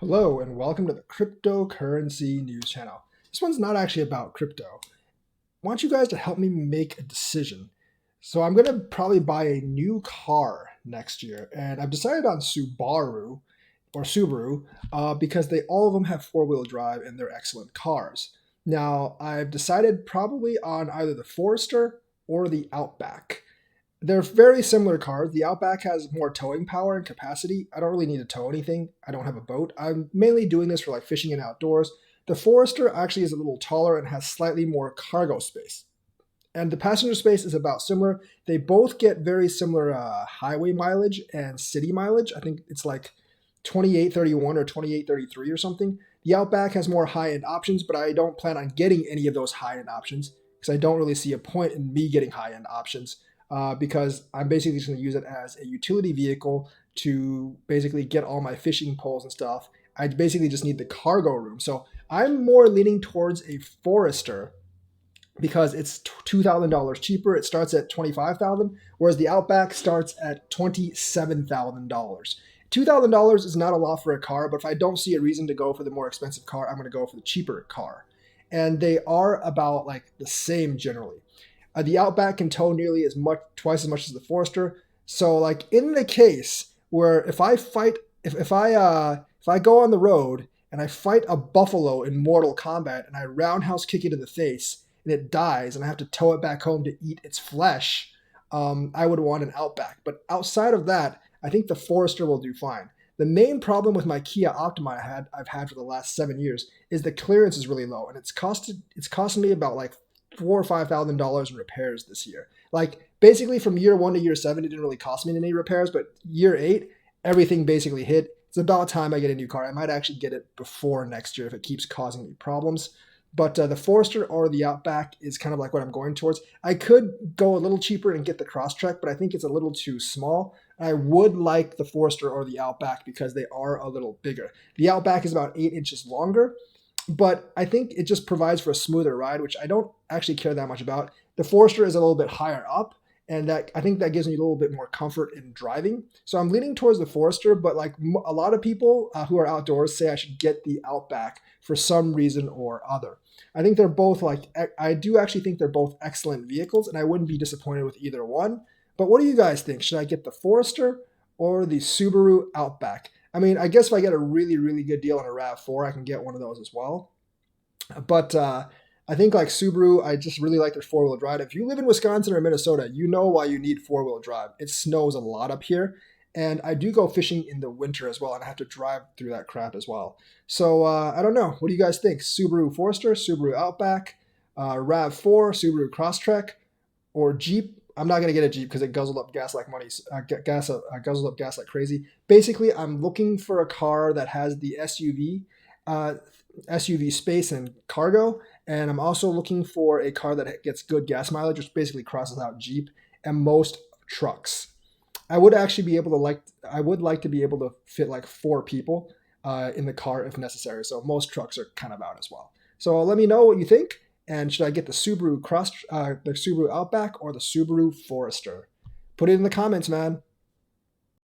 Hello and welcome to the cryptocurrency news channel. This one's not actually about crypto. I want you guys to help me make a decision. So I'm going to probably buy a new car next year, and I've decided on Subaru because they all of them have four-wheel drive and they're excellent cars. Now I've decided probably on either the Forester or the Outback. They're very similar cars. The Outback has more towing power and capacity. I don't really need to tow anything. I don't have a boat. I'm mainly doing this for like fishing and outdoors. The Forester actually is a little taller and has slightly more cargo space. And the passenger space is about similar. They both get very similar highway mileage and city mileage. I think it's like 2831 or 2833 or something. The Outback has more high-end options, but I don't plan on getting any of those high-end options because I don't really see a point in me getting high-end options because I'm basically just going to use it as a utility vehicle to basically get all my fishing poles and stuff. I basically just need the cargo room. So I'm more leaning towards a Forester because it's $2,000 cheaper. It starts at $25,000, whereas the Outback starts at $27,000. $2,000 is not a lot for a car, but if I don't see a reason to go for the more expensive car, I'm going to go for the cheaper car. And they are about like the same generally. The Outback can tow nearly twice as much as the Forester. So, like in the case where if I go on the road and I fight a buffalo in Mortal Kombat and I roundhouse kick it in the face and it dies and I have to tow it back home to eat its flesh, I would want an Outback. But outside of that, I think the Forester will do fine. The main problem with my Kia Optima I've had for the last 7 years is the clearance is really low, and it's costing me about like $4,000 or $5,000 in repairs this year. Like basically from year 1 to year 7, it didn't really cost me any repairs, but year 8, everything basically hit. It's about time I get a new car. I might actually get it before next year if it keeps causing me problems. But the Forester or the Outback is kind of like what I'm going towards. I could go a little cheaper and get the Crosstrek, but I think it's a little too small. I would like the Forester or the Outback because they are a little bigger. The Outback is about 8 inches longer, but I think it just provides for a smoother ride, which I don't actually care that much about. The Forester is a little bit higher up, and that I think that gives me a little bit more comfort in driving. So I'm leaning towards the Forester, but like a lot of people who are outdoors say I should get the Outback for some reason or other. I think they're both I do actually think they're both excellent vehicles, and I wouldn't be disappointed with either one. But what do you guys think? Should I get the Forester or the Subaru Outback? I mean, I guess if I get a really, really good deal on a RAV4, I can get one of those as well. But I think like Subaru, I just really like their four-wheel drive. If you live in Wisconsin or Minnesota, you know why you need four-wheel drive. It snows a lot up here. And I do go fishing in the winter as well, and I have to drive through that crap as well. So I don't know. What do you guys think? Subaru Forester, Subaru Outback, RAV4, Subaru Crosstrek, or Jeep? I'm not gonna get a Jeep because it guzzled up gas like money. Guzzled up gas like crazy. Basically, I'm looking for a car that has the uh, SUV space and cargo, and I'm also looking for a car that gets good gas mileage, which basically crosses out Jeep and most trucks. I would like to be able to fit like 4 people in the car if necessary. So most trucks are kind of out as well. So let me know what you think. And should I get the Subaru Outback or the Subaru Forester? Put it in the comments, man.